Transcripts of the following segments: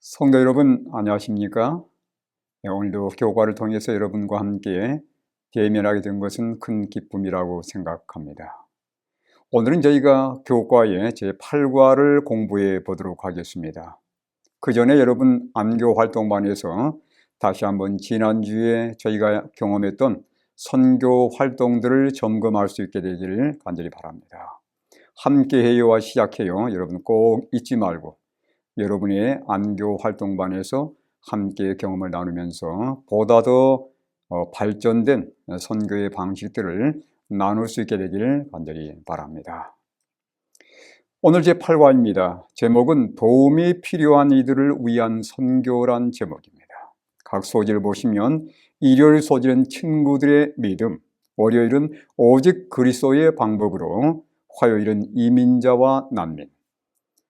성도 여러분, 안녕하십니까? 오늘도 교과를 통해서 여러분과 함께 대면하게 된 것은 큰 기쁨이라고 생각합니다. 오늘은 저희가 교과의 제8과를 공부해 보도록 하겠습니다. 그 전에 여러분 안교 활동반에서 다시 한번 지난주에 저희가 경험했던 선교 활동들을 점검할 수 있게 되기를 간절히 바랍니다. 함께해요와 시작해요. 여러분 꼭 잊지 말고 여러분의 안교 활동반에서 함께 경험을 나누면서 보다 더 발전된 선교의 방식들을 나눌 수 있게 되기를 간절히 바랍니다. 오늘 제8과입니다. 제목은 도움이 필요한 이들을 위한 선교란 제목입니다. 각 소지를 보시면 일요일 소지는 친구들의 믿음, 월요일은 오직 그리스도의 방법으로, 화요일은 이민자와 난민,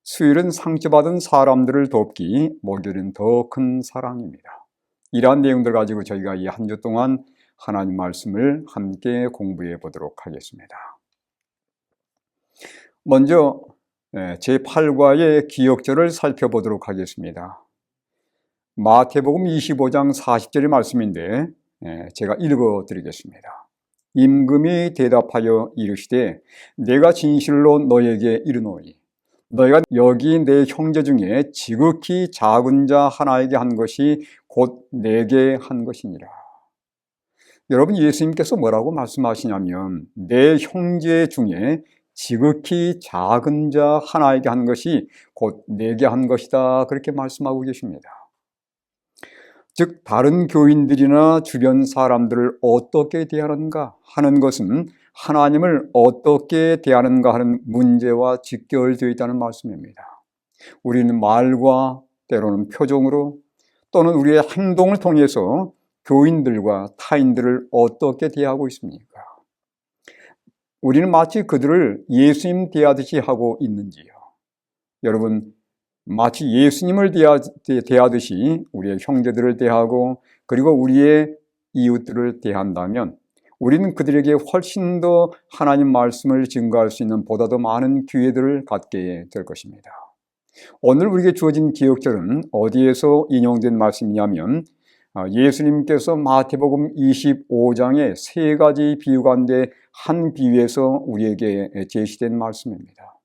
수요일은 상처받은 사람들을 돕기, 목요일은 더 큰 사랑입니다. 이러한 내용들 가지고 저희가 이 한 주 동안 하나님 말씀을 함께 공부해 보도록 하겠습니다. 먼저 제8과의 기억절을 살펴보도록 하겠습니다. 마태복음 25장 40절의 말씀인데 제가 읽어드리겠습니다. 임금이 대답하여 이르시되 내가 진실로 너에게 이르노니 너희가 여기 내 형제 중에 지극히 작은 자 하나에게 한 것이 곧 내게 한 것이니라. 여러분, 예수님께서 뭐라고 말씀하시냐면 내 형제 중에 지극히 작은 자 하나에게 한 것이 곧 내게 한 것이다, 그렇게 말씀하고 계십니다. 즉 다른 교인들이나 주변 사람들을 어떻게 대하는가 하는 것은 하나님을 어떻게 대하는가 하는 문제와 직결되어 있다는 말씀입니다. 우리는 말과 때로는 표정으로 또는 우리의 행동을 통해서 교인들과 타인들을 어떻게 대하고 있습니까? 우리는 마치 그들을 예수님 대하듯이 하고 있는지요? 여러분, 마치 예수님을 대하듯이 우리의 형제들을 대하고 그리고 우리의 이웃들을 대한다면 우리는 그들에게 훨씬 더 하나님 말씀을 증거할 수 있는 보다 더 많은 기회들을 갖게 될 것입니다. 오늘 우리에게 주어진 기억절은 어디에서 인용된 말씀이냐면 예수님께서 마태복음 25장의 세 가지 비유 가운데 한 비유에서 우리에게 제시된 말씀입니다.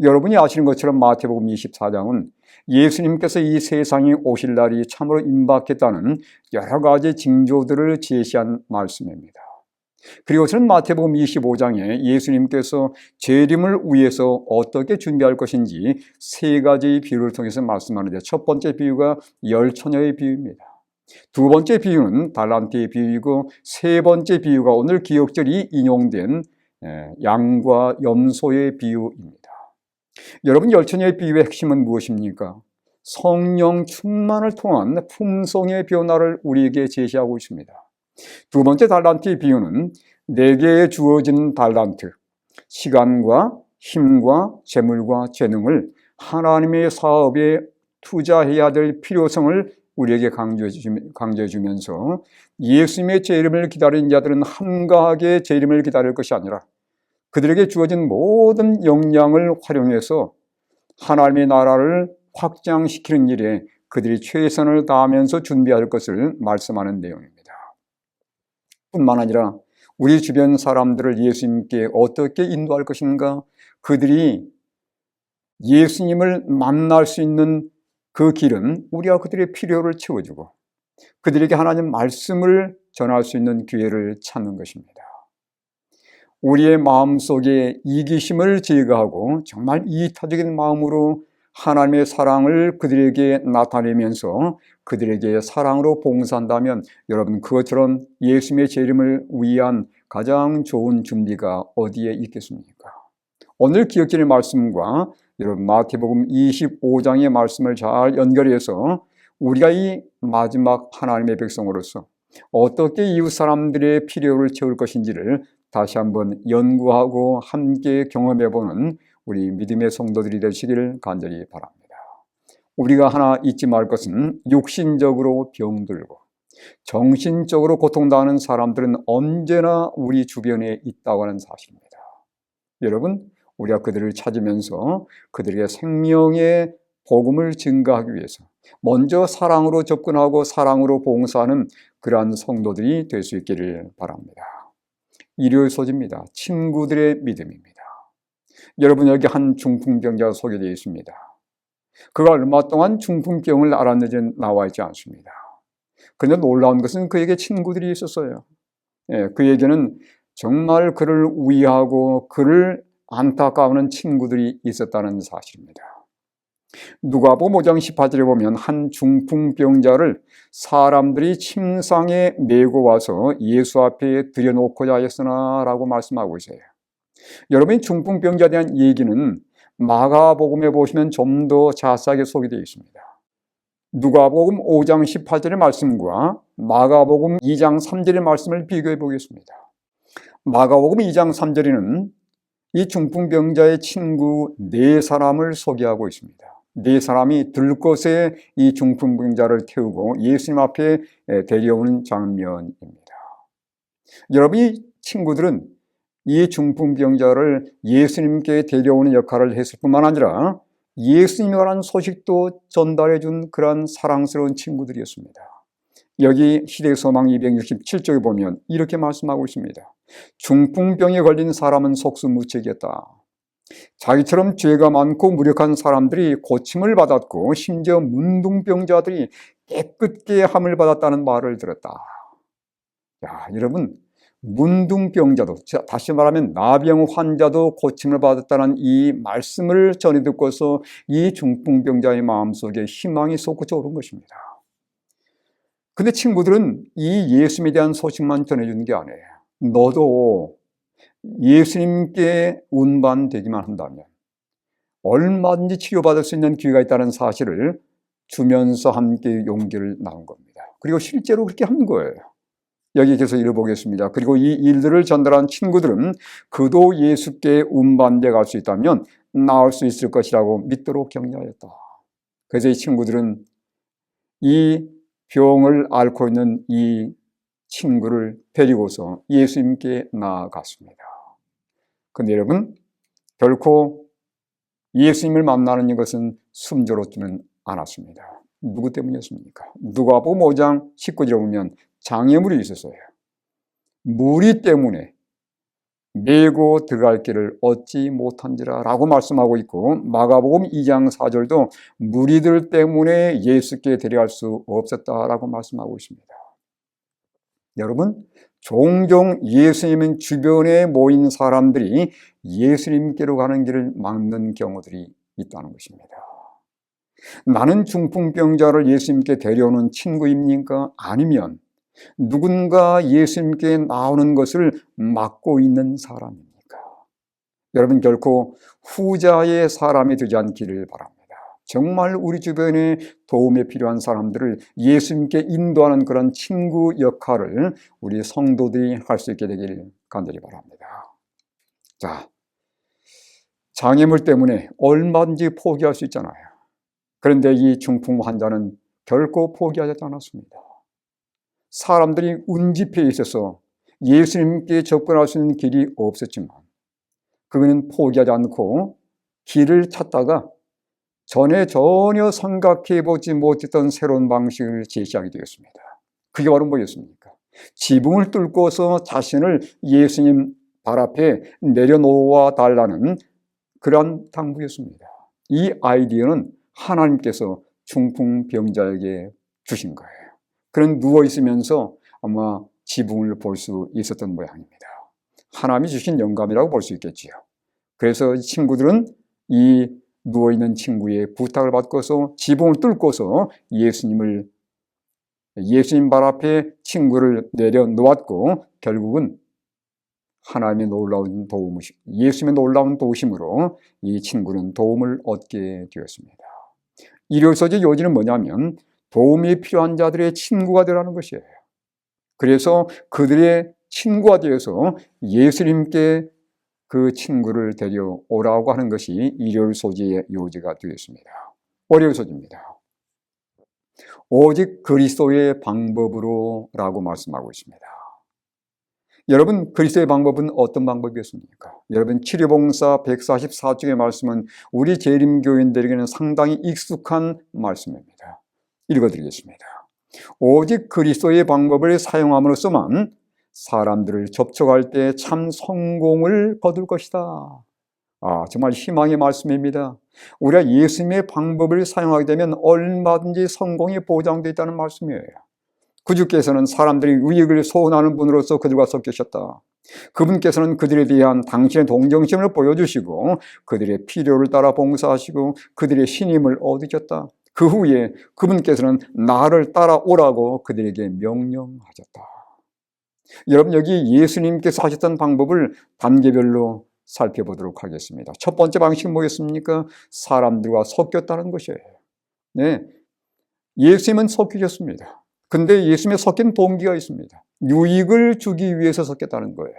여러분이 아시는 것처럼 마태복음 24장은 예수님께서 이 세상에 오실 날이 참으로 임박했다는 여러 가지 징조들을 제시한 말씀입니다. 그리고 저는 마태복음 25장에 예수님께서 재림을 위해서 어떻게 준비할 것인지 세 가지 비유를 통해서 말씀하는데, 첫 번째 비유가 열처녀의 비유입니다. 두 번째 비유는 달란트의 비유이고, 세 번째 비유가 오늘 기억절이 인용된 양과 염소의 비유입니다. 여러분, 열처녀의 비유의 핵심은 무엇입니까? 성령 충만을 통한 품성의 변화를 우리에게 제시하고 있습니다. 두 번째 달란트의 비유는 내게 주어진 달란트, 시간과 힘과 재물과 재능을 하나님의 사업에 투자해야 될 필요성을 우리에게 강조해 주면서 예수님의 재림을 기다리는 자들은 한가하게 재림을 기다릴 것이 아니라 그들에게 주어진 모든 역량을 활용해서 하나님의 나라를 확장시키는 일에 그들이 최선을 다하면서 준비할 것을 말씀하는 내용입니다. 뿐만 아니라 우리 주변 사람들을 예수님께 어떻게 인도할 것인가, 그들이 예수님을 만날 수 있는 그 길은 우리가 그들의 필요를 채워주고 그들에게 하나님 말씀을 전할 수 있는 기회를 찾는 것입니다. 우리의 마음속에 이기심을 제거하고 정말 이타적인 마음으로 하나님의 사랑을 그들에게 나타내면서 그들에게 사랑으로 봉사한다면 여러분, 그것처럼 예수님의 재림을 위한 가장 좋은 준비가 어디에 있겠습니까? 오늘 기억절의 말씀과 여러분 마태복음 25장의 말씀을 잘 연결해서 우리가 이 마지막 하나님의 백성으로서 어떻게 이웃 사람들의 필요를 채울 것인지를 다시 한번 연구하고 함께 경험해보는 우리 믿음의 성도들이 되시길 간절히 바랍니다. 우리가 하나 잊지 말 것은 육신적으로 병들고 정신적으로 고통당하는 사람들은 언제나 우리 주변에 있다고 하는 사실입니다. 여러분, 우리가 그들을 찾으면서 그들에게 생명의 복음을 증가하기 위해서 먼저 사랑으로 접근하고 사랑으로 봉사하는 그러한 성도들이 될 수 있기를 바랍니다. 일요일 소지입니다. 친구들의 믿음입니다. 여러분, 여기 한 중풍병자가 소개되어 있습니다. 그가 얼마 동안 중풍병을 앓았는지 나와 있지 않습니다. 그런데 놀라운 것은 그에게 친구들이 있었어요. 그에게는 정말 그를 위하고 그를 안타까워하는 친구들이 있었다는 사실입니다. 누가복음 5장 18절에 보면 한 중풍병자를 사람들이 침상에 메고 와서 예수 앞에 들여놓고자 하였으나 라고 말씀하고 있어요. 여러분이 중풍병자에 대한 얘기는 마가복음에 보시면 좀 더 자세하게 소개되어 있습니다. 누가복음 5장 18절의 말씀과 마가복음 2장 3절의 말씀을 비교해 보겠습니다. 마가복음 2장 3절에는 이 중풍병자의 친구 4사람을 소개하고 있습니다. 4사람이 들것에 이 중풍병자를 태우고 예수님 앞에 데려오는 장면입니다. 여러분, 이 친구들은 이 중풍병자를 예수님께 데려오는 역할을 했을 뿐만 아니라 예수님에 관한 소식도 전달해 준 그런 사랑스러운 친구들이었습니다. 여기 시대소망 267쪽에 보면 이렇게 말씀하고 있습니다. 중풍병에 걸린 사람은 속수무책이었다. 자기처럼 죄가 많고 무력한 사람들이 고침을 받았고 심지어 문둥병자들이 깨끗게 함을 받았다는 말을 들었다. 야, 여러분, 문둥병자도, 다시 말하면 나병 환자도 고침을 받았다는 이 말씀을 전해 듣고서 이 중풍병자의 마음속에 희망이 솟구쳐 오른 것입니다. 근데 친구들은 이 예수님에 대한 소식만 전해주는 게 아니에요. 너도 예수님께 운반되기만 한다면 얼마든지 치료받을 수 있는 기회가 있다는 사실을 주면서 함께 용기를 나눈 겁니다. 그리고 실제로 그렇게 한 거예요. 여기 계속 읽어보겠습니다. 그리고 이 일들을 전달한 친구들은 그도 예수께 운반돼 갈 수 있다면 나을 수 있을 것이라고 믿도록 격려하였다. 그래서 이 친구들은 이 병을 앓고 있는 이 친구를 데리고서 예수님께 나아갔습니다. 그런데 여러분, 결코 예수님을 만나는 이것은 순조롭지는 않았습니다. 누구 때문이었습니까? 누가복음 5장 19절에 보면 장애물이 있었어요. 무리 때문에 메고 들어갈 길을 얻지 못한지라 라고 말씀하고 있고, 마가복음 2장 4절도 무리들 때문에 예수께 데려갈 수 없었다라고 말씀하고 있습니다. 여러분, 종종 예수님 주변에 모인 사람들이 예수님께로 가는 길을 막는 경우들이 있다는 것입니다. 나는 중풍병자를 예수님께 데려오는 친구입니까? 아니면 누군가 예수님께 나오는 것을 막고 있는 사람입니까? 여러분, 결코 후자의 사람이 되지 않기를 바랍니다. 정말 우리 주변에 도움이 필요한 사람들을 예수님께 인도하는 그런 친구 역할을 우리 성도들이 할 수 있게 되기를 간절히 바랍니다. 자, 장애물 때문에 얼마든지 포기할 수 있잖아요. 그런데 이 중풍 환자는 결코 포기하지 않았습니다. 사람들이 운집해 있어서 예수님께 접근할 수 있는 길이 없었지만 그는 포기하지 않고 길을 찾다가 전에 전혀 생각해 보지 못했던 새로운 방식을 제시하게 되었습니다. 그게 바로 뭐였습니까? 지붕을 뚫고서 자신을 예수님 발 앞에 내려놓아 달라는 그런 당부였습니다. 이 아이디어는 하나님께서 중풍병자에게 주신 거예요. 그는 누워있으면서 아마 지붕을 볼 수 있었던 모양입니다. 하나님이 주신 영감이라고 볼 수 있겠지요. 그래서 친구들은 이 누워있는 친구의 부탁을 받고서 지붕을 뚫고서 예수님 발 앞에 친구를 내려놓았고, 결국은 하나님의 놀라운 도움, 예수님의 놀라운 도우심으로 이 친구는 도움을 얻게 되었습니다. 일요일서지 요지는 뭐냐면 도움이 필요한 자들의 친구가 되라는 것이에요. 그래서 그들의 친구가 되어서 예수님께 그 친구를 데려오라고 하는 것이 일요일 소지의 요지가 되겠습니다. 월요일 소지입니다. 오직 그리스도의 방법으로 라고 말씀하고 있습니다. 여러분, 그리스도의 방법은 어떤 방법이었습니까? 여러분, 치료봉사 144쪽의 말씀은 우리 재림교인들에게는 상당히 익숙한 말씀입니다. 읽어드리겠습니다. 오직 그리스도의 방법을 사용함으로써만 사람들을 접촉할 때 참 성공을 거둘 것이다. 정말 희망의 말씀입니다. 우리가 예수님의 방법을 사용하게 되면 얼마든지 성공이 보장되어 있다는 말씀이에요. 구주께서는 사람들이 의익을 소원하는 분으로서 그들과 섞이셨다. 그분께서는 그들에 대한 당신의 동정심을 보여주시고 그들의 필요를 따라 봉사하시고 그들의 신임을 얻으셨다. 그 후에 그분께서는 나를 따라오라고 그들에게 명령하셨다. 여러분, 여기 예수님께서 하셨던 방법을 단계별로 살펴보도록 하겠습니다. 첫 번째 방식은 뭐겠습니까? 사람들과 섞였다는 것이에요. 네, 예수님은 섞이셨습니다. 근데 예수님의 섞인 동기가 있습니다. 유익을 주기 위해서 섞였다는 거예요.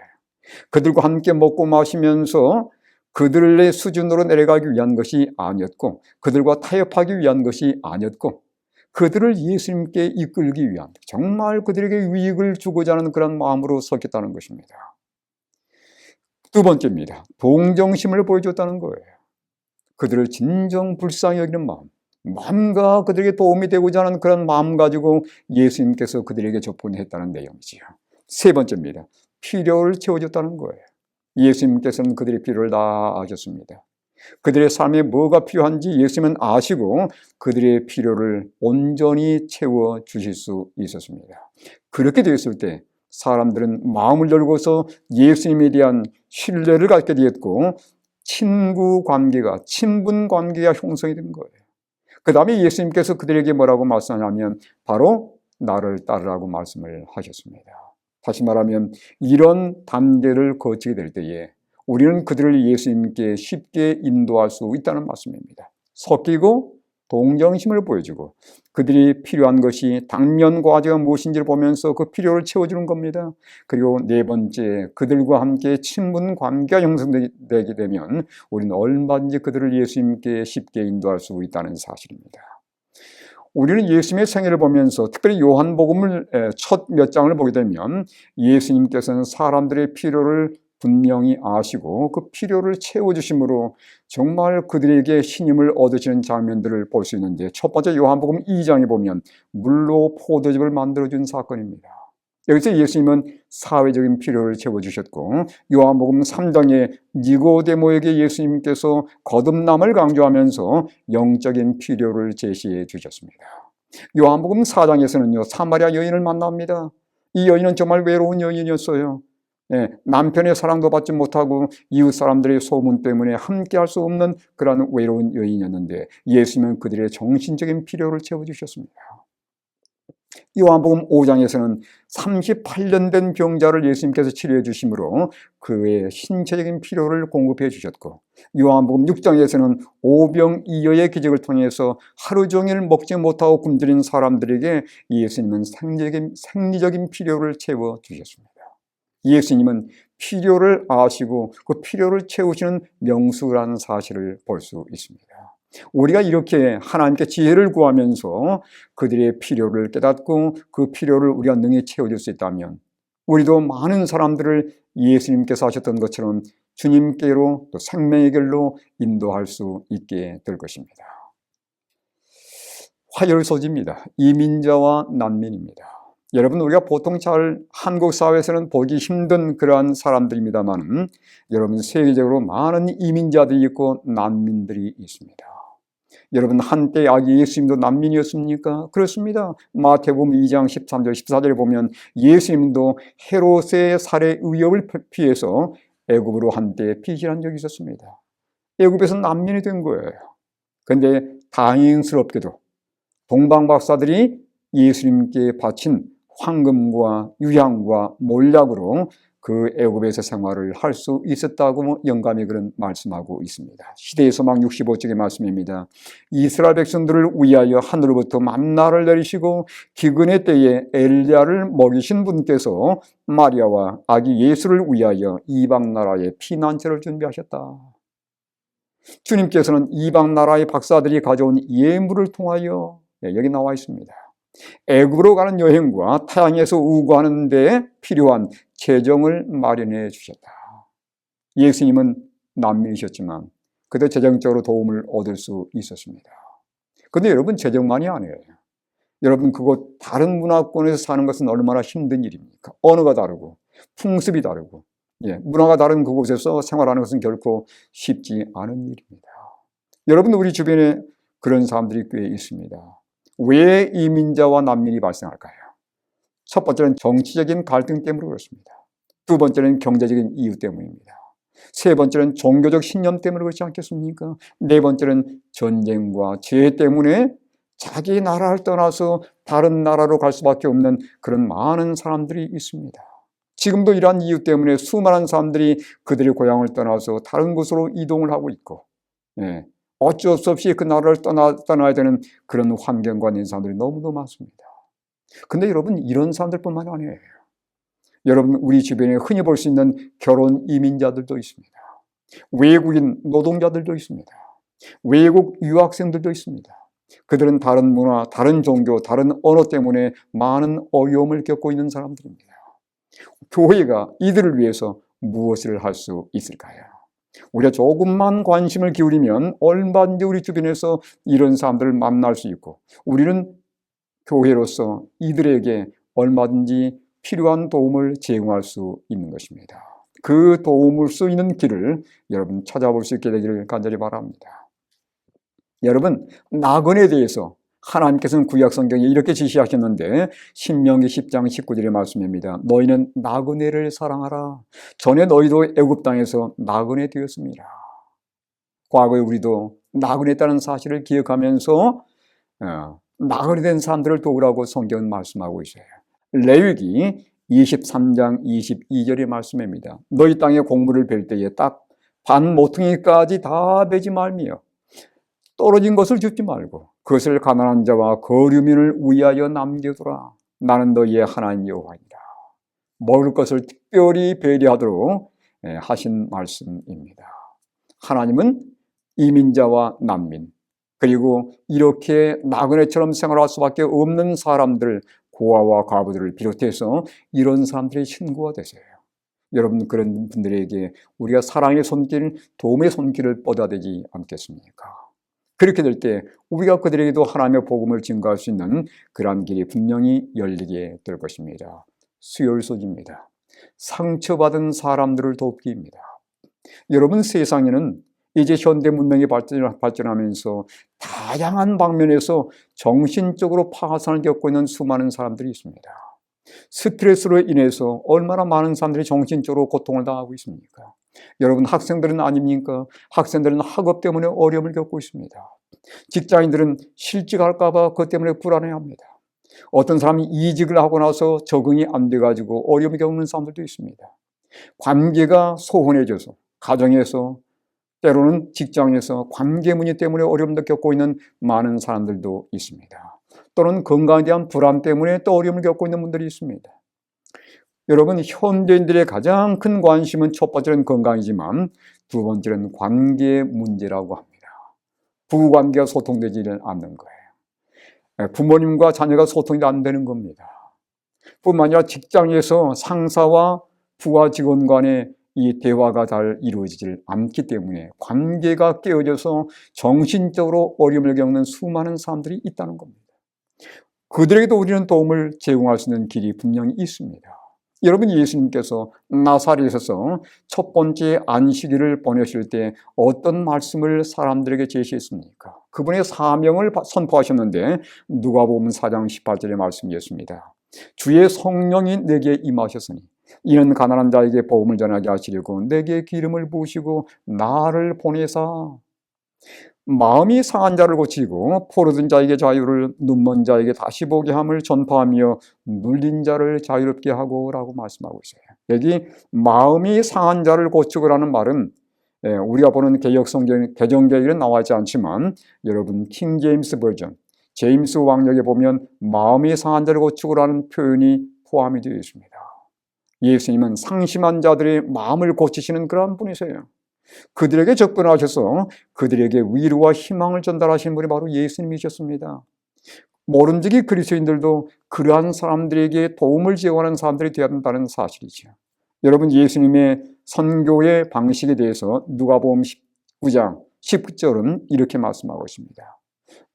그들과 함께 먹고 마시면서 그들의 수준으로 내려가기 위한 것이 아니었고, 그들과 타협하기 위한 것이 아니었고, 그들을 예수님께 이끌기 위한, 정말 그들에게 유익을 주고자 하는 그런 마음으로 섞였다는 것입니다. 두 번째입니다. 동정심을 보여줬다는 거예요. 그들을 진정 불쌍히 여기는 마음, 마음과 그들에게 도움이 되고자 하는 그런 마음 가지고 예수님께서 그들에게 접근했다는 내용이지요. 세 번째입니다. 필요를 채워줬다는 거예요. 예수님께서는 그들의 필요를 다 아셨습니다. 그들의 삶에 뭐가 필요한지 예수님은 아시고 그들의 필요를 온전히 채워주실 수 있었습니다. 그렇게 되었을 때 사람들은 마음을 열고서 예수님에 대한 신뢰를 갖게 되었고 친분 관계가 형성이 된 거예요. 그 다음에 예수님께서 그들에게 뭐라고 말씀하냐면 바로 나를 따르라고 말씀을 하셨습니다. 다시 말하면 이런 단계를 거치게 될 때에 우리는 그들을 예수님께 쉽게 인도할 수 있다는 말씀입니다. 섞이고 동정심을 보여주고 그들이 필요한 것이 당면 과제가 무엇인지를 보면서 그 필요를 채워주는 겁니다. 그리고 네 번째, 그들과 함께 친분 관계가 형성되게 되면 우리는 얼마든지 그들을 예수님께 쉽게 인도할 수 있다는 사실입니다. 우리는 예수님의 생애를 보면서 특별히 요한복음을 첫 몇 장을 보게 되면 예수님께서는 사람들의 필요를 분명히 아시고 그 필요를 채워주심으로 정말 그들에게 신임을 얻으시는 장면들을 볼 수 있는데, 첫 번째 요한복음 2장에 보면 물로 포도즙을 만들어준 사건입니다. 여기서 예수님은 사회적인 필요를 채워주셨고, 요한복음 3장에 니고데모에게 예수님께서 거듭남을 강조하면서 영적인 필요를 제시해 주셨습니다. 요한복음 4장에서는요, 사마리아 여인을 만납니다. 이 여인은 정말 외로운 여인이었어요. 남편의 사랑도 받지 못하고 이웃 사람들의 소문 때문에 함께 할 수 없는 그런 외로운 여인이었는데 예수님은 그들의 정신적인 필요를 채워주셨습니다. 요한복음 5장에서는 38년 된 병자를 예수님께서 치료해 주심으로 그의 신체적인 필요를 공급해 주셨고, 요한복음 6장에서는 오병이어의 기적을 통해서 하루 종일 먹지 못하고 굶주린 사람들에게 예수님은 생리적인 필요를 채워 주셨습니다. 예수님은 필요를 아시고 그 필요를 채우시는 명수라는 사실을 볼 수 있습니다. 우리가 이렇게 하나님께 지혜를 구하면서 그들의 필요를 깨닫고 그 필요를 우리가 능히 채워줄 수 있다면 우리도 많은 사람들을 예수님께서 하셨던 것처럼 주님께로 또 생명의 길로 인도할 수 있게 될 것입니다. 화열소지입니다. 이민자와 난민입니다. 여러분, 우리가 보통 잘 한국 사회에서는 보기 힘든 그러한 사람들입니다만 여러분, 세계적으로 많은 이민자들이 있고 난민들이 있습니다. 여러분, 한때 예수님도 난민이었습니까? 그렇습니다. 마태복음 2장 13절 14절에 보면 예수님도 헤롯의 살해 위협을 피해서 애굽으로 한때 피신한 적이 있었습니다. 애굽에서 난민이 된 거예요. 그런데 다행스럽게도 동방박사들이 예수님께 바친 황금과 유향과 몰약으로 그 애굽에서 생활을 할 수 있었다고 영감이 그런 말씀하고 있습니다. 시대의 소망 65쪽의 말씀입니다. 이스라엘 백성들을 위하여 하늘로부터 만나를 내리시고 기근의 때에 엘리야를 먹이신 분께서 마리아와 아기 예수를 위하여 이방 나라에 피난처를 준비하셨다. 주님께서는 이방 나라의 박사들이 가져온 예물을 통하여 여기 나와 있습니다. 애굽으로 가는 여행과 타향에서 우거하는 데 필요한 재정을 마련해 주셨다. 예수님은 난민이셨지만 그때 재정적으로 도움을 얻을 수 있었습니다. 그런데 여러분, 재정만이 아니에요. 여러분, 그곳 다른 문화권에서 사는 것은 얼마나 힘든 일입니까? 언어가 다르고 풍습이 다르고 문화가 다른 그곳에서 생활하는 것은 결코 쉽지 않은 일입니다. 여러분, 우리 주변에 그런 사람들이 꽤 있습니다. 왜 이민자와 난민이 발생할까요? 첫 번째는 정치적인 갈등 때문에 그렇습니다. 두 번째는 경제적인 이유 때문입니다. 세 번째는 종교적 신념 때문에 그렇지 않겠습니까? 네 번째는 전쟁과 죄 때문에 자기 나라를 떠나서 다른 나라로 갈 수밖에 없는 그런 많은 사람들이 있습니다. 지금도 이러한 이유 때문에 수많은 사람들이 그들의 고향을 떠나서 다른 곳으로 이동을 하고 있고, 어쩔 수 없이 그 나라를 떠나야 되는 그런 환경과 있는 사람들이 너무너무 많습니다. 근데 여러분, 이런 사람들뿐만 아니에요. 여러분, 우리 주변에 흔히 볼 수 있는 결혼 이민자들도 있습니다. 외국인 노동자들도 있습니다. 외국 유학생들도 있습니다. 그들은 다른 문화, 다른 종교, 다른 언어 때문에 많은 어려움을 겪고 있는 사람들입니다. 교회가 이들을 위해서 무엇을 할 수 있을까요? 우리가 조금만 관심을 기울이면 얼마든지 우리 주변에서 이런 사람들을 만날 수 있고, 우리는 교회로서 이들에게 얼마든지 필요한 도움을 제공할 수 있는 것입니다. 그 도움을 수 있는 길을 여러분 찾아볼 수 있게 되기를 간절히 바랍니다. 여러분, 나그네에 대해서 하나님께서는 구약 성경에 이렇게 지시하셨는데, 신명기 10장 19절의 말씀입니다. 너희는 나그네를 사랑하라. 전에 너희도 애굽 땅에서 나그네 되었습니다. 과거에 우리도 나그네였다는 사실을 기억하면서 나그네 된 사람들을 도우라고 성경은 말씀하고 있어요. 레위기 23장 22절의 말씀입니다. 너희 땅에 곡물을 벨 때에 딱 반 모퉁이까지 다 베지 말며 떨어진 것을 줍지 말고 그것을 가난한 자와 거류민을 위하여 남겨두라. 나는 너희의 하나님 여호와이다. 먹을 것을 특별히 배려하도록 하신 말씀입니다. 하나님은 이민자와 난민, 그리고 이렇게 나그네처럼 생활할 수밖에 없는 사람들, 고아와 과부들을 비롯해서 이런 사람들의 친구가 되세요. 여러분, 그런 분들에게 우리가 사랑의 손길, 도움의 손길을 뻗어대지 않겠습니까? 그렇게 될 때 우리가 그들에게도 하나님의 복음을 증거할 수 있는 그러한 길이 분명히 열리게 될 것입니다. 수혈소지입니다. 상처받은 사람들을 돕기입니다. 여러분, 세상에는 이제 현대 문명이 발전하면서 다양한 방면에서 정신적으로 파산을 겪고 있는 수많은 사람들이 있습니다. 스트레스로 인해서 얼마나 많은 사람들이 정신적으로 고통을 당하고 있습니까? 여러분, 학생들은 아닙니까? 학생들은 학업 때문에 어려움을 겪고 있습니다. 직장인들은 실직할까 봐 그것 때문에 불안해합니다. 어떤 사람이 이직을 하고 나서 적응이 안 돼가지고 어려움을 겪는 사람들도 있습니다. 관계가 소원해져서 가정에서, 때로는 직장에서 관계 문제 때문에 어려움도 겪고 있는 많은 사람들도 있습니다. 또는 건강에 대한 불안 때문에 또 어려움을 겪고 있는 분들이 있습니다. 여러분, 현대인들의 가장 큰 관심은 첫 번째는 건강이지만 두 번째는 관계 문제라고 합니다. 부부관계가 소통되지 않는 거예요. 부모님과 자녀가 소통이 안 되는 겁니다. 뿐만 아니라 직장에서 상사와 부하 직원 간의 이 대화가 잘 이루어지질 않기 때문에 관계가 깨어져서 정신적으로 어려움을 겪는 수많은 사람들이 있다는 겁니다. 그들에게도 우리는 도움을 제공할 수 있는 길이 분명히 있습니다. 여러분, 예수님께서 나사렛에서 첫 번째 안식일을 보내실 때 어떤 말씀을 사람들에게 제시했습니까? 그분의 사명을 선포하셨는데 누가복음 4장 18절의 말씀이었습니다. 주의 성령이 내게 임하셨으니 이는 가난한 자에게 복음을 전하게 하시려고 내게 기름을 부으시고 나를 보내사 마음이 상한 자를 고치고 포로된 자에게 자유를, 눈먼 자에게 다시 보게 함을 전파하며 눌린 자를 자유롭게 하고 라고 말씀하고 있어요. 여기 마음이 상한 자를 고치고라는 말은 우리가 보는 개혁성경, 개정개혁에는 나와 있지 않지만 여러분, 킹 제임스 버전, 제임스 왕역에 보면 마음이 상한 자를 고치고라는 표현이 포함이 되어 있습니다. 예수님은 상심한 자들의 마음을 고치시는 그런 분이세요. 그들에게 접근하셔서 그들에게 위로와 희망을 전달하신 분이 바로 예수님이셨습니다. 모름지기 그리스도인들도 그러한 사람들에게 도움을 제공하는 사람들이 되어야 한다는 사실이죠. 여러분, 예수님의 선교의 방식에 대해서 누가복음 19장 19절은 이렇게 말씀하고 있습니다.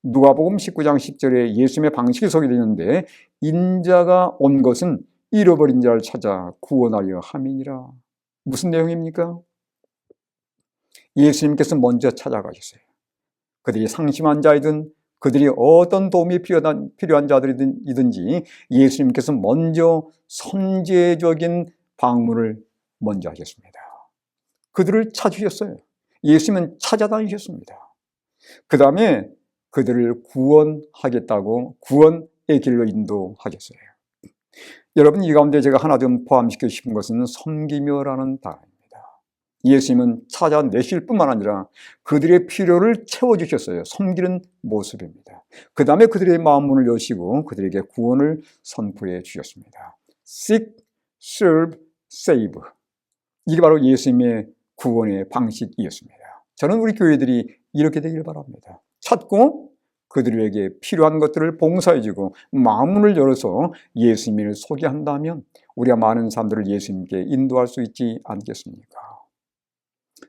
누가복음 19장 10절에 예수님의 방식이 소개되어 있는데, 인자가 온 것은 잃어버린 자를 찾아 구원하려 함이니라. 무슨 내용입니까? 예수님께서 먼저 찾아가셨어요. 그들이 상심한 자이든 그들이 어떤 도움이 필요한 자들이든지 예수님께서 먼저 선제적인 방문을 먼저 하셨습니다. 그들을 찾으셨어요. 예수님은 찾아다니셨습니다. 그 다음에 그들을 구원하겠다고 구원의 길로 인도하셨어요. 여러분, 이 가운데 제가 하나 좀 포함시키고 싶은 것은 섬기며라는 단어입니다. 예수님은 찾아내실 뿐만 아니라 그들의 필요를 채워주셨어요. 섬기는 모습입니다. 그 다음에 그들의 마음문을 여시고 그들에게 구원을 선포해 주셨습니다. Seek, serve, save. 이게 바로 예수님의 구원의 방식이었습니다. 저는 우리 교회들이 이렇게 되길 바랍니다. 찾고 그들에게 필요한 것들을 봉사해주고 마음문을 열어서 예수님을 소개한다면 우리가 많은 사람들을 예수님께 인도할 수 있지 않겠습니까?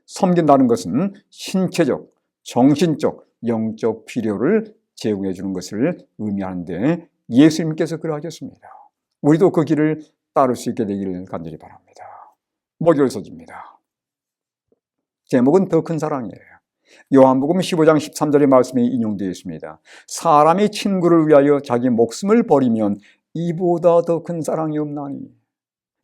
섬긴다는 것은 신체적, 정신적, 영적 필요를 제공해 주는 것을 의미하는데 예수님께서 그러하셨습니다. 우리도 그 길을 따를 수 있게 되기를 간절히 바랍니다. 목요일 소지입니다. 제목은 더 큰 사랑이에요. 요한복음 15장 13절의 말씀이 인용되어 있습니다. 사람이 친구를 위하여 자기 목숨을 버리면 이보다 더 큰 사랑이 없나니.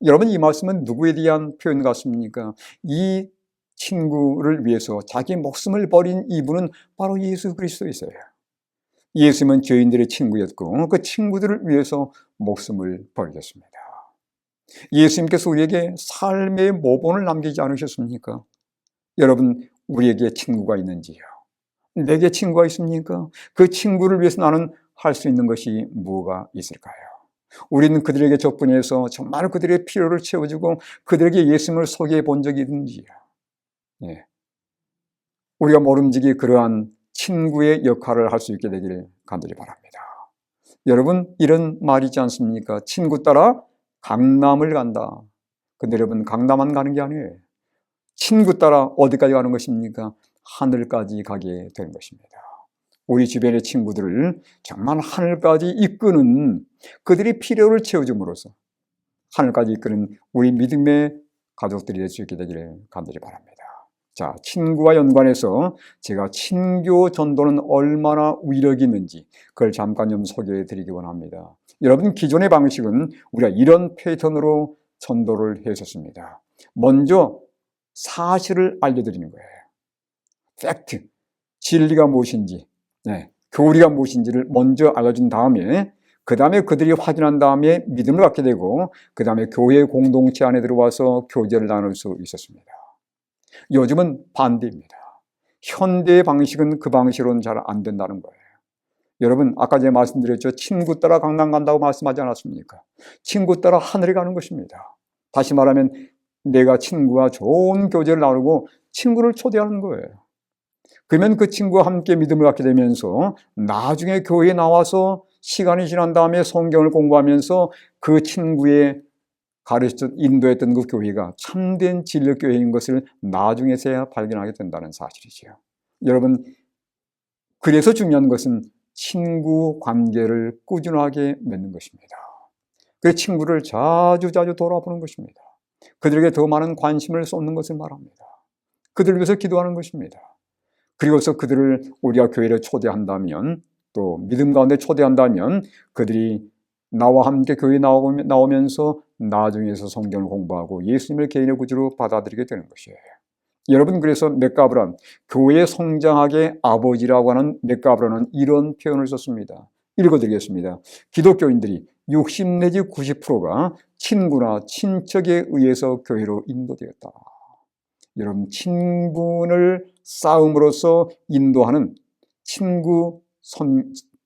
여러분, 이 말씀은 누구에 대한 표현 같습니까? 이 친구를 위해서 자기 목숨을 버린 이분은 바로 예수 그리스도이세요. 예수님은 죄인들의 친구였고 그 친구들을 위해서 목숨을 버리셨습니다. 예수님께서 우리에게 삶의 모본을 남기지 않으셨습니까? 여러분, 우리에게 친구가 있는지요? 내게 친구가 있습니까? 그 친구를 위해서 나는 할 수 있는 것이 뭐가 있을까요? 우리는 그들에게 접근해서 정말 그들의 필요를 채워주고 그들에게 예수님을 소개해 본 적이 있는지요? 예. 우리가 모름지기 그러한 친구의 역할을 할 수 있게 되기를 간절히 바랍니다. 여러분, 이런 말이 있지 않습니까? 친구 따라 강남을 간다. 근데 여러분, 강남만 가는 게 아니에요. 친구 따라 어디까지 가는 것입니까? 하늘까지 가게 되는 것입니다. 우리 주변의 친구들을 정말 하늘까지 이끄는, 그들이 필요를 채워줌으로써 하늘까지 이끄는 우리 믿음의 가족들이 될 수 있게 되기를 간절히 바랍니다. 자, 친구와 연관해서 제가 친교 전도는 얼마나 위력이 있는지 그걸 잠깐 좀 소개해 드리기 원합니다. 여러분, 기존의 방식은 우리가 이런 패턴으로 전도를 했었습니다. 먼저 사실을 알려드리는 거예요. 팩트, 진리가 무엇인지, 교리가 무엇인지를 먼저 알려준 다음에 그 다음에 그들이 확인한 다음에 믿음을 갖게 되고 그 다음에 교회 공동체 안에 들어와서 교제를 나눌 수 있었습니다. 요즘은 반대입니다. 현대의 방식은 그 방식으로는 잘 안 된다는 거예요. 여러분, 아까 제가 말씀드렸죠. 친구 따라 강남 간다고 말씀하지 않았습니까? 친구 따라 하늘에 가는 것입니다. 다시 말하면 내가 친구와 좋은 교제를 나누고 친구를 초대하는 거예요. 그러면 그 친구와 함께 믿음을 갖게 되면서 나중에 교회에 나와서 시간이 지난 다음에 성경을 공부하면서 그 친구의 가르쳤던, 인도했던 그 교회가 참된 진리교회인 것을 나중에서야 발견하게 된다는 사실이죠. 여러분, 그래서 중요한 것은 친구 관계를 꾸준하게 맺는 것입니다. 그 친구를 자주 돌아보는 것입니다. 그들에게 더 많은 관심을 쏟는 것을 말합니다. 그들을 위해서 기도하는 것입니다. 그리고서 그들을 우리가 교회를 초대한다면, 또 믿음 가운데 초대한다면 그들이 나와 함께 교회에 나오면서 나중에서 성경을 공부하고 예수님을 개인의 구주로 받아들이게 되는 것이에요. 여러분, 그래서 맥가브란, 교회 성장학의 아버지라고 하는 맥가브란은 이런 표현을 썼습니다. 읽어드리겠습니다. 기독교인들이 60 내지 90%가 친구나 친척에 의해서 교회로 인도되었다. 여러분, 친분을 쌓음으로써 인도하는 친구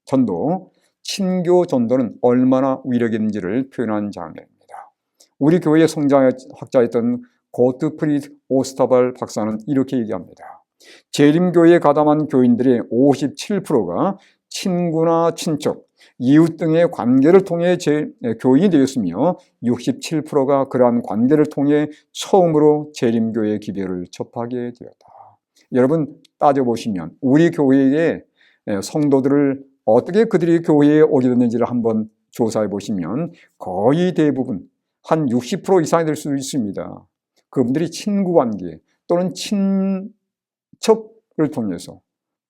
전도, 친교 전도는 얼마나 위력이 있는지를 표현한 장면입니다. 우리 교회의 성장학자였던 고트프리드 오스타발 박사는 이렇게 얘기합니다. 재림교회에 가담한 교인들의 57%가 친구나 친척, 이웃 등의 관계를 통해 교인이 되었으며 67%가 그러한 관계를 통해 처음으로 재림교의 기별을 접하게 되었다. 여러분 따져보시면 우리 교회의 성도들을 어떻게 그들이 교회에 오게 됐는지를 한번 조사해 보시면 거의 대부분 한 60% 이상이 될 수 있습니다. 그분들이 친구관계 또는 친척을 통해서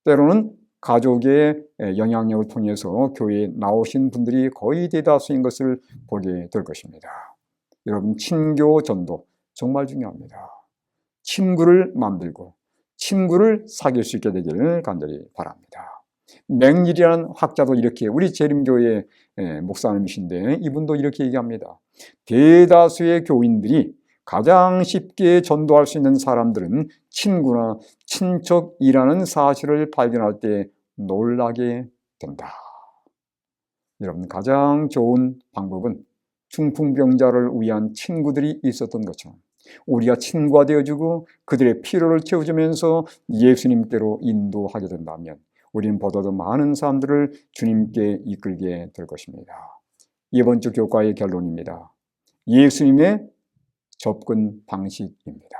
때로는 가족의 영향력을 통해서 교회에 나오신 분들이 거의 대다수인 것을 보게 될 것입니다. 여러분 친교 전도 정말 중요합니다. 친구를 만들고 친구를 사귈 수 있게 되기를 간절히 바랍니다. 맥릴이라는 학자도 이렇게 우리 재림교회 목사님이신데 이분도 이렇게 얘기합니다. 대다수의 교인들이 가장 쉽게 전도할 수 있는 사람들은 친구나 친척이라는 사실을 발견할 때 놀라게 된다. 여러분 가장 좋은 방법은 중풍병자를 위한 친구들이 있었던 것처럼 우리가 친구가 되어주고 그들의 필요를 채워주면서 예수님께로 인도하게 된다면 우리는 보다도 많은 사람들을 주님께 이끌게 될 것입니다. 이번 주 교과의 결론입니다. 예수님의 접근 방식입니다.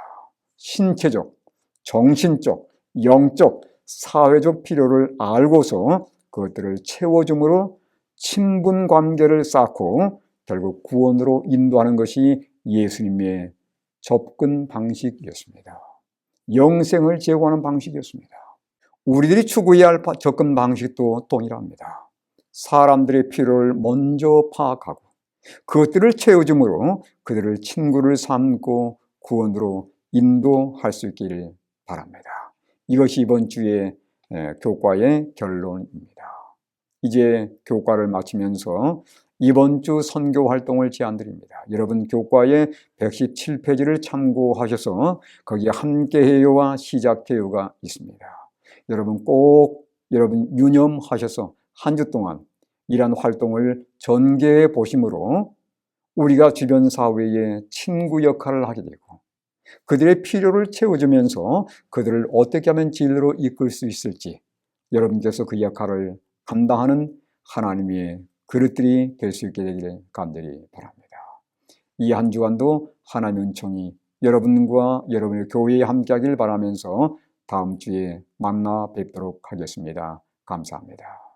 신체적, 정신적, 영적, 사회적 필요를 알고서 그것들을 채워줌으로 친분 관계를 쌓고 결국 구원으로 인도하는 것이 예수님의 접근 방식이었습니다. 영생을 제공하는 방식이었습니다. 우리들이 추구해야 할 접근 방식도 동일합니다. 사람들의 필요를 먼저 파악하고 그것들을 채워줌으로 그들을 친구를 삼고 구원으로 인도할 수 있기를 바랍니다. 이것이 이번 주의 교과의 결론입니다. 이제 교과를 마치면서 이번 주 선교 활동을 제안드립니다. 여러분 교과의 117페이지를 참고하셔서 거기에 함께해요와 시작해요가 있습니다. 여러분 꼭 유념하셔서 한 주 동안 이러한 활동을 전개해 보심으로 우리가 주변 사회에 친구 역할을 하게 되고 그들의 필요를 채워주면서 그들을 어떻게 하면 진리로 이끌 수 있을지 여러분께서 그 역할을 감당하는 하나님의 그릇들이 될 수 있게 되기를 간절히 바랍니다. 이 한 주간도 하나님의 은총이 여러분과 여러분의 교회에 함께하길 바라면서 다음 주에 만나 뵙도록 하겠습니다. 감사합니다.